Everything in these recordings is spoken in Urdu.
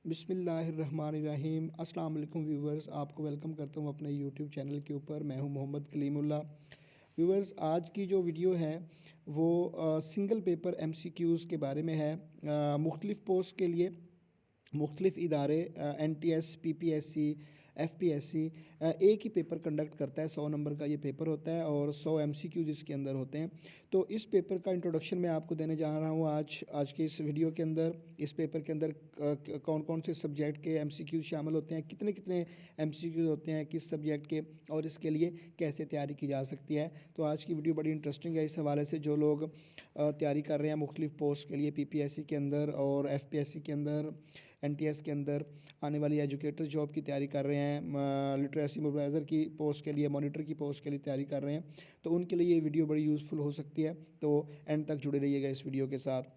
بسم اللہ الرحمن الرحیم۔ السلام علیکم ویورز، آپ کو ویلکم کرتا ہوں اپنے یوٹیوب چینل کے اوپر۔ میں ہوں محمد کلیم اللہ۔ ویورز، آج کی جو ویڈیو ہے وہ single paper M C Qs کے بارے میں ہے۔ مختلف پوسٹ کے لیے مختلف ادارے N T S, P P S C, F P S C ایک ہی پیپر کنڈکٹ کرتا ہے۔ 100 نمبر کا یہ پیپر ہوتا ہے اور 100 ایم سی کیوز اس کے اندر ہوتے ہیں۔ تو اس پیپر کا انٹروڈکشن میں آپ کو دینے جا رہا ہوں آج کے اس ویڈیو کے اندر۔ اس پیپر کے اندر کون کون سے سبجیکٹ کے ایم سی کیوز شامل ہوتے ہیں، کتنے ایم سی کیوز ہوتے ہیں کس سبجیکٹ کے، اور اس کے لیے کیسے تیاری کی جا سکتی ہے۔ تو آج کی ویڈیو بڑی انٹرسٹنگ ہے اس حوالے سے۔ جو لوگ تیاری کر رہے ہیں مختلف پوسٹ کے لیے، پی پی ایس سی کے اندر اور ایف پی ایس سی کے اندر، این ٹی ایس کے اندر آنے والی ایجوکیٹر جاب کی تیاری کر رہے ہیں، لٹریسی موبلائزر کی پوسٹ کے لیے، مانیٹر کی پوسٹ کے لیے تیاری کر رہے ہیں، تو ان کے لیے یہ ویڈیو بڑی یوزفل ہو سکتی ہے۔ تو اینڈ تک جڑے رہیے گا اس ویڈیو کے ساتھ۔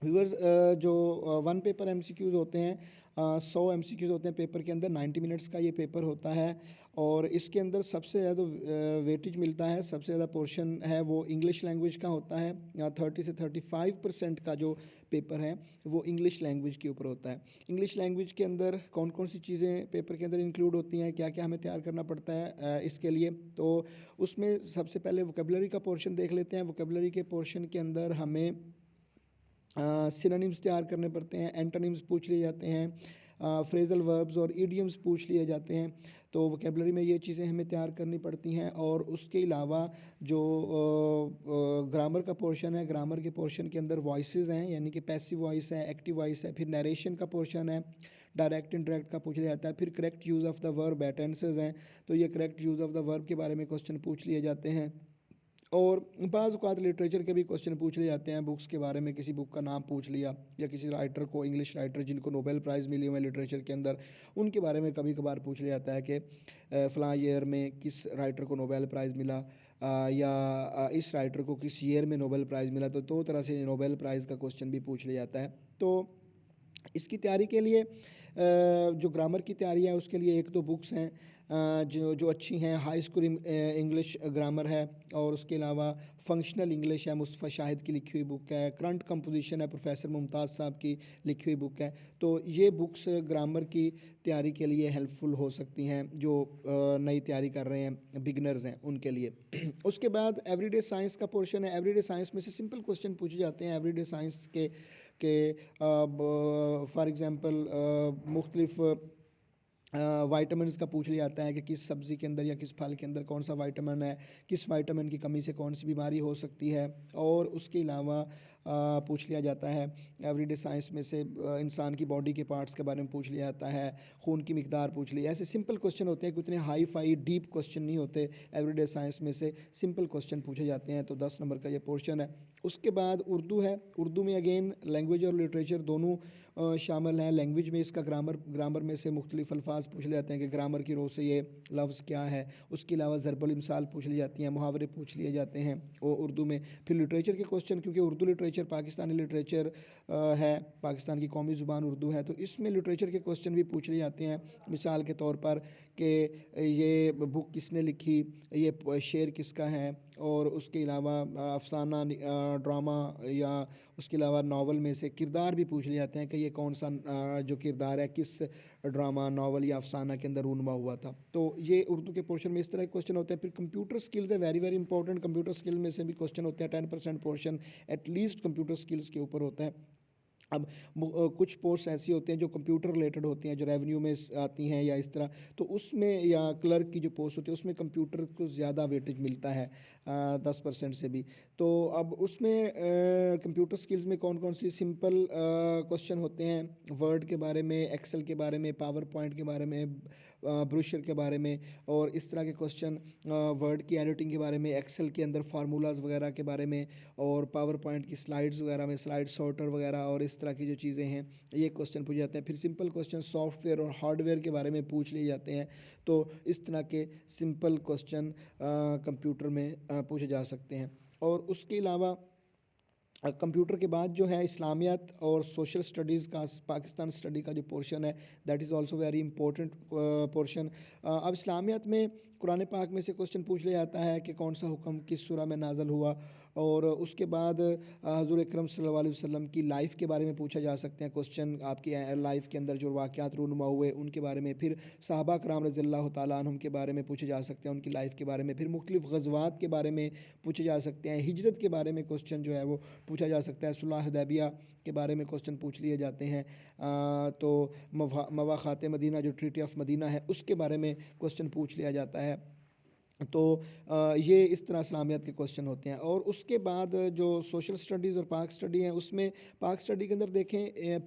ویورز، جو one paper M C Qs ہوتے ہیں، 100 ایم سی کیوز ہوتے ہیں پیپر کے اندر، 90 منٹس کا یہ پیپر ہوتا ہے اور اس کے اندر سب سے زیادہ ویٹیج ملتا ہے، سب سے زیادہ پورشن ہے وہ انگلش لینگویج کا ہوتا ہے۔ 30 سے 35% کا جو پیپر ہے وہ انگلش لینگویج کے اوپر ہوتا ہے۔ انگلش لینگویج کے اندر کون کون سی چیزیں پیپر کے اندر انکلوڈ ہوتی ہیں، کیا کیا ہمیں تیار کرنا پڑتا ہے اس کے لیے، تو اس میں سب سے پہلے ووکیبلری کا پورشن دیکھ لیتے ہیں۔ ووکیبلری کے پورشن کے اندر ہمیں سینونیمز تیار کرنے پڑتے ہیں، اینٹونیمز پوچھ لیے جاتے ہیں، فریزل وربز اور ایڈیمز پوچھ لیے جاتے ہیں۔ تو ووکیبلری میں یہ چیزیں ہمیں تیار کرنی پڑتی ہیں۔ اور اس کے علاوہ جو گرامر کا پورشن ہے، گرامر کے پورشن کے اندر وائسز ہیں، یعنی کہ پیسیو وائس ہے، ایکٹیو وائس ہے، پھر نیریشن کا پورشن ہے، ڈائریکٹ انڈائریکٹ کا پوچھ لیا جاتا ہے، پھر کریکٹ یوز آف دا ورب ایٹینسز ہیں، تو یہ کریکٹ یوز آف دا ورب کے بارے میں کوسچن پوچھ لیے جاتے ہیں۔ اور بعض اوقات لٹریچر کے بھی کوسچن پوچھ لیے جاتے ہیں، بکس کے بارے میں کسی بک کا نام پوچھ لیا، یا کسی رائٹر کو، انگلش رائٹر جن کو نوبل پرائز ملی ہوئے ہیں لٹریچر کے اندر، ان کے بارے میں کبھی کبھار پوچھ لیا جاتا ہے کہ فلاں ایئر میں کس رائٹر کو نوبل پرائز ملا، یا اس رائٹر کو کس ایئر میں نوبل پرائز ملا۔ تو دو طرح سے نوبل پرائز کا کوسچن بھی پوچھ لیا جاتا ہے۔ تو اس کی تیاری کے لیے جو گرامر کی تیاری ہے اس کے لیے ایک دو بکس ہیں جو اچھی ہیں۔ ہائی اسکول انگلش گرامر ہے، اور اس کے علاوہ فنکشنل انگلش ہے، مصطفیٰ شاہد کی لکھی ہوئی بک ہے۔ کرنٹ کمپوزیشن ہے، پروفیسر ممتاز صاحب کی لکھی ہوئی بک ہے۔ تو یہ بکس گرامر کی تیاری کے لیے ہیلپ فل ہو سکتی ہیں، جو نئی تیاری کر رہے ہیں، بگنرز ہیں ان کے لیے۔ اس کے بعد ایوری ڈے سائنس کا پورشن ہے۔ ایوری ڈے سائنس میں سے سمپل کوسچن پوچھے جاتے ہیں ایوری ڈے سائنس کے فار ایگزامپل مختلف وائٹامنس کا پوچھ لیا جاتا ہے کہ کس سبزی کے اندر یا کس پھل کے اندر کون سا وائٹامن ہے، کس وائٹامن کی کمی سے کون سی بیماری ہو سکتی ہے۔ اور اس کے علاوہ پوچھ لیا جاتا ہے ایوری ڈے سائنس میں سے انسان کی باڈی کے پارٹس کے بارے میں پوچھ لیا جاتا ہے، خون کی مقدار پوچھ لی۔ ایسے سمپل کوسچن ہوتے ہیں، اتنے ہائی فائی ڈیپ کوسچن نہیں ہوتے۔ ایوری ڈے سائنس میں سے سمپل کوسچن پوچھے جاتے ہیں، تو 10 نمبر کا یہ پورشن ہے۔ اس کے بعد اردو ہے۔ اردو میں اگین لینگویج اور لٹریچر دونوں شامل ہیں۔ لینگویج میں اس کا گرامر میں سے مختلف الفاظ پوچھ لے جاتے ہیں کہ گرامر کی رو سے یہ لفظ کیا ہے۔ اس کے علاوہ ضرب الامثال پوچھ لی جاتی ہیں، محاورے پوچھ لیے جاتے ہیں اردو میں۔ پھر لٹریچر کے کوسچن، کیونکہ اردو لٹریچر پاکستانی لٹریچر ہے، پاکستان کی قومی زبان اردو ہے، تو اس میں لٹریچر کے کوسچن بھی پوچھ لیے جاتے ہیں۔ مثال کے طور پر کہ یہ بک کس نے لکھی، یہ شعر کس کا ہے، اور اس کے علاوہ افسانہ، ڈرامہ، یا اس کے علاوہ ناول میں سے کردار بھی پوچھ لیے جاتے ہیں کہ یہ کون سا جو کردار ہے کس ڈرامہ، ناول یا افسانہ کے اندر رونما ہوا تھا۔ تو یہ اردو کے پورشن میں اس طرح کے کوسچن ہوتے ہیں۔ پھر کمپیوٹر سکلز ہے، very very important. Computer skill میں سے بھی کوسچن ہوتے ہیں، 10% portion at least computer skills کے اوپر ہوتا ہے۔ اب کچھ پوسٹ ایسی ہوتے ہیں جو کمپیوٹر ریلیٹڈ ہوتی ہیں، جو ریونیو میں آتی ہیں یا اس طرح، تو اس میں، یا کلرک کی جو پوسٹ ہوتی ہے اس میں کمپیوٹر کو زیادہ ویٹیج ملتا ہے 10% سے بھی۔ تو اب اس میں کمپیوٹر سکلز میں کون کون سی سمپل کوسچن ہوتے ہیں، ورڈ کے بارے میں، ایکسل کے بارے میں، پاور پوائنٹ کے بارے میں، بروشر کے بارے میں، اور اس طرح کے کوسچن ورڈ کی ایڈیٹنگ کے بارے میں، ایکسل کے اندر فارمولاز وغیرہ کے بارے میں، اور پاور پوائنٹ کی سلائڈز وغیرہ میں سلائڈ سارٹر وغیرہ، اور اس طرح کی جو چیزیں ہیں یہ کوسچن پوچھے جاتے ہیں۔ پھر سمپل کوسچن سافٹ ویئر اور ہارڈ ویئر کے بارے میں پوچھ لیے جاتے ہیں۔ تو اس طرح کے سمپل کوسچن کمپیوٹر میں پوچھے جا سکتے ہیں۔ اور اس کے علاوہ کمپیوٹر کے بعد جو ہے اسلامیات اور سوشل سٹڈیز کا، پاکستان اسٹڈی کا جو پورشن ہے، that is also very important portion. اب اسلامیات میں قرآن پاک میں سے کوسچن پوچھ لیا جاتا ہے کہ کون سا حکم کس سورہ میں نازل ہوا، اور اس کے بعد حضور اکرم صلی اللہ علیہ وسلم کی لائف کے بارے میں پوچھا جا سکتے ہیں کوسچن، آپ کی لائف کے اندر جو واقعات رونما ہوئے ان کے بارے میں، پھر صحابہ کرام رضی اللہ تعالیٰ عنہم کے بارے میں پوچھے جا سکتے ہیں، ان کی لائف کے بارے میں، پھر مختلف غزوات کے بارے میں پوچھے جا سکتے ہیں، ہجرت کے بارے میں کوسچن جو ہے وہ پوچھا جا سکتا ہے، صلح حدیبیہ کے بارے میں کوسچن پوچھ لیے جاتے ہیں، تو مواخات مدینہ جو ٹریٹی آف مدینہ ہے اس کے بارے میں کوسچن پوچھ لیا جاتا ہے۔ تو یہ اس طرح اسلامیات کے کوسچن ہوتے ہیں۔ اور اس کے بعد جو سوشل سٹڈیز اور پاک سٹڈی ہیں، اس میں پاک سٹڈی کے اندر دیکھیں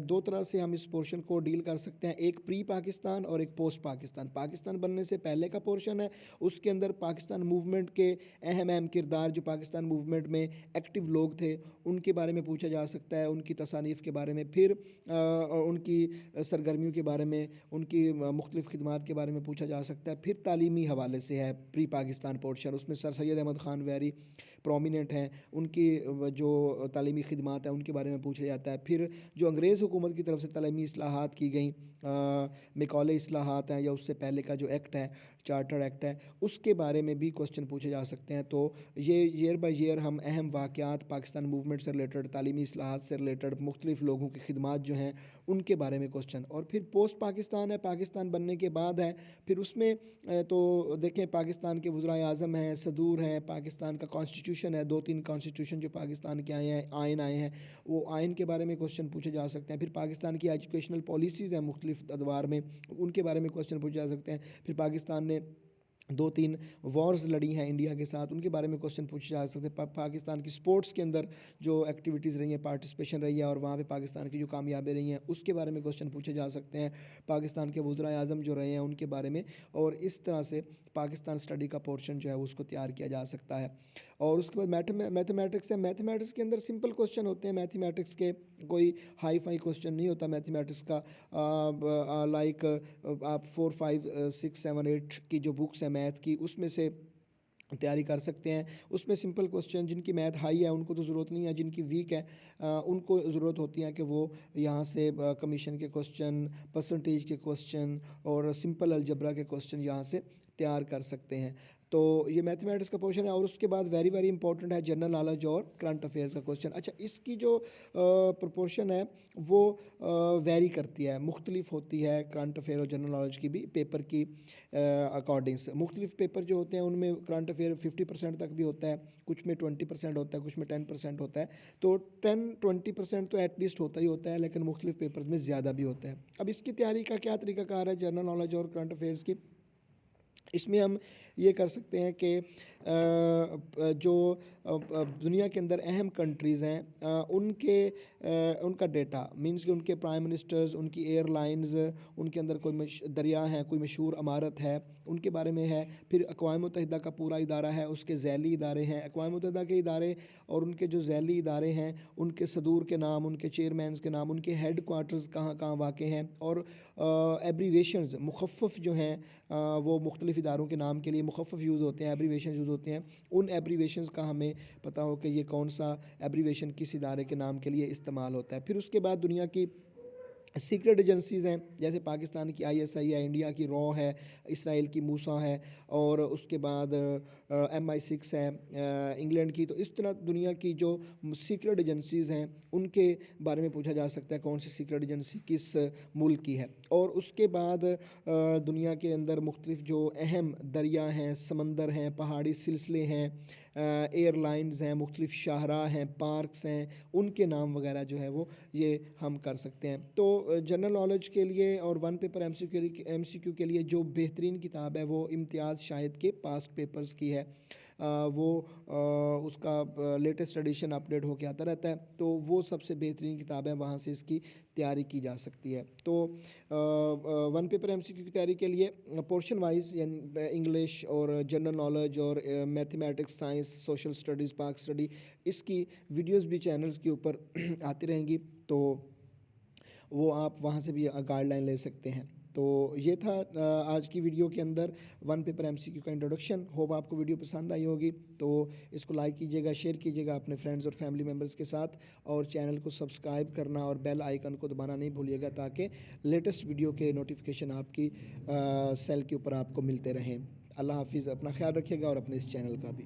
دو طرح سے ہم اس پورشن کو ڈیل کر سکتے ہیں، ایک پری پاکستان اور ایک پوسٹ پاکستان۔ پاکستان بننے سے پہلے کا پورشن ہے، اس کے اندر پاکستان موومنٹ کے اہم اہم کردار جو پاکستان موومنٹ میں ایکٹیو لوگ تھے ان کے بارے میں پوچھا جا سکتا ہے، ان کی تصانیف کے بارے میں، پھر ان کی سرگرمیوں کے بارے میں، ان کی مختلف خدمات کے بارے میں پوچھا جا سکتا ہے، پھر تعلیمی حوالے سے ہے پری پاکستان پورشن، اس میں سر سید احمد خان ویری پرومیننٹ ہیں، ان کی جو تعلیمی خدمات ہیں ان کے بارے میں پوچھا جاتا ہے۔ پھر جو انگریز حکومت کی طرف سے تعلیمی اصلاحات کی گئیں، میکالے اصلاحات ہیں یا اس سے پہلے کا جو ایکٹ ہے، چارٹر ایکٹ ہے، اس کے بارے میں بھی کوسچن پوچھے جا سکتے ہیں۔ تو یہ ایئر بائی ایئر ہم اہم واقعات پاکستان موومنٹ سے ریلیٹڈ، تعلیمی اصلاحات سے ریلیٹڈ، مختلف لوگوں کی خدمات جو ہیں ان کے بارے میں کوسچن۔ اور پھر پوسٹ پاکستان ہے، پاکستان بننے کے بعد ہے، پھر اس میں تو دیکھیں پاکستان کے وزرائے اعظم ہیں، صدور ہیں، پاکستان کا کانسٹیٹیوشن ہے، 2-3 کانسٹیٹیوشن جو پاکستان کے آئے ہیں، آئین آئے ہیں، وہ آئین کے بارے میں کوسچن پوچھے جا سکتے ہیں۔ پھر پاکستان کی ایجوکیشنل پالیسیز ہیں مختلف ادوار میں، ان کے بارے میں کوسچن پوچھے جا سکتے ہیں۔ پھر پاکستان نے 2-3 وارز لڑی ہیں انڈیا کے ساتھ، ان کے بارے میں کوسچن پوچھے جا سکتے ہیں۔ پاکستان کی سپورٹس کے اندر جو ایکٹیویٹیز رہی ہیں، پارٹیسپیشن رہی ہے اور وہاں پہ پاکستان کی جو کامیابی رہی ہیں اس کے بارے میں کوسچن پوچھے جا سکتے ہیں۔ پاکستان کے وزرائے اعظم جو رہے ہیں ان کے بارے میں، اور اس طرح سے پاکستان اسٹڈی کا پورشن جو ہے اس کو تیار کیا جا سکتا ہے۔ اور اس کے بعد میتھمیٹکس ہے، میتھمیٹکس کے اندر سمپل کوسچن ہوتے ہیں، میتھمیٹکس کے کوئی ہائی فائی کوسچن نہیں ہوتا میتھمیٹکس کا، لائک آپ 4 5 6 7 8 کی جو بکس ہیں میتھ کی اس میں سے تیاری کر سکتے ہیں۔ اس میں سمپل کوسچن، جن کی میتھ ہائی ہے ان کو تو ضرورت نہیں ہے، جن کی ویک ہے ان کو ضرورت ہوتی ہے کہ وہ یہاں سے کمیشن کے کوسچن، پرسنٹیج کے کوسچن اور سمپل الجبرا کے کوسچن یہاں سے تیار کر سکتے ہیں۔ تو یہ میتھمیٹکس کا پورشن ہے۔ اور اس کے بعد ویری ویری امپورٹنٹ ہے جنرل نالج اور کرنٹ افیئرس کا کوسچن۔ اچھا، اس کی جو پرپورشن ہے وہ ویری کرتی ہے، مختلف ہوتی ہے، کرنٹ افیئر اور جنرل نالج کی بھی پیپر کی اکارڈنگ سے۔ مختلف پیپر جو ہوتے ہیں ان میں کرنٹ افیئر 50% تک بھی ہوتا ہے، کچھ میں 20% ہوتا ہے، کچھ میں 10% ہوتا ہے، تو 10-20% تو ایٹ لیسٹ ہوتا ہی ہوتا ہے، لیکن مختلف پیپرز میں زیادہ بھی ہوتا ہے۔ اب اس کی تیاری کا کیا طریقہ کار ہے جنرل نالج اور کرنٹ افیئرس کی؟ اس میں ہم یہ کر سکتے ہیں کہ جو دنیا کے اندر اہم کنٹریز ہیں ان کا ڈیٹا، مینس کہ ان کے پرائم منسٹرز، ان کی ایئر لائنز، ان کے اندر کوئی دریا ہیں، کوئی مشہور عمارت ہے، ان کے بارے میں ہے۔ پھر اقوام متحدہ کا پورا ادارہ ہے، اس کے ذیلی ادارے ہیں، اقوام متحدہ کے ادارے اور ان کے جو ذیلی ادارے ہیں ان کے صدور کے نام، ان کے چیئرمینز کے نام، ان کے ہیڈ کوارٹرز کہاں کہاں واقع ہیں، اور ایبریویشنز، مخفف جو ہیں وہ مختلف اداروں کے نام کے لیے مخفف یوز ہوتے ہیں، ایبریویشنز یوز ہوتے ہیں، ان ایبریویشنز کا ہمیں پتہ ہو کہ یہ کون سا ایبریویشن کس ادارے کے نام کے لیے استعمال ہوتا ہے۔ پھر اس کے بعد دنیا کی سیکرٹ ایجنسیز ہیں، جیسے پاکستان کی ISI ہے، انڈیا کی رو ہے، اسرائیل کی موسا ہے، اور اس کے بعد MI6 ہے انگلینڈ کی۔ تو اس طرح دنیا کی جو سیکرٹ ایجنسیز ہیں ان کے بارے میں پوچھا جا سکتا ہے کون سی سیکرٹ ایجنسی کس ملک کی ہے۔ اور اس کے بعد دنیا کے اندر مختلف جو اہم دریا ہیں، سمندر ہیں، پہاڑی سلسلے ہیں، ایئر لائنز ہیں، مختلف شاہراہ ہیں، پارکس ہیں، ان کے نام وغیرہ جو ہے وہ یہ ہم کر سکتے ہیں۔ تو جنرل نالج کے لیے اور ون پیپر MCQ کے لیے جو بہترین کتاب ہے وہ امتیاز شاہد کے پاسٹ پیپرز کی ہے، وہ اس کا لیٹسٹ ایڈیشن اپڈیٹ ہو کے آتا رہتا ہے، تو وہ سب سے بہترین کتاب ہے، وہاں سے اس کی تیاری کی جا سکتی ہے۔ تو ون پیپر MCQ کی تیاری کے لیے پورشن وائز، یعنی انگلش اور جنرل نالج اور میتھمیٹکس، سائنس، سوشل اسٹڈیز، پاک اسٹڈی، اس کی ویڈیوز بھی چینلز کے اوپر آتی رہیں گی، تو وہ آپ وہاں سے بھی گائیڈ لائن لے سکتے ہیں۔ تو یہ تھا آج کی ویڈیو کے اندر ون پیپر MCQ کا انٹروڈکشن۔ ہوپ آپ کو ویڈیو پسند آئی ہوگی، تو اس کو لائک کیجیے گا، شیئر کیجیے گا اپنے فرینڈز اور فیملی ممبرز کے ساتھ، اور چینل کو سبسکرائب کرنا اور بیل آئیکن کو دبانا نہیں بھولیے گا، تاکہ لیٹسٹ ویڈیو کے نوٹیفیکیشن آپ کی سیل کے اوپر آپ کو ملتے رہیں۔ اللہ حافظ، اپنا خیال رکھیے گا اور اپنے اس چینل کا بھی۔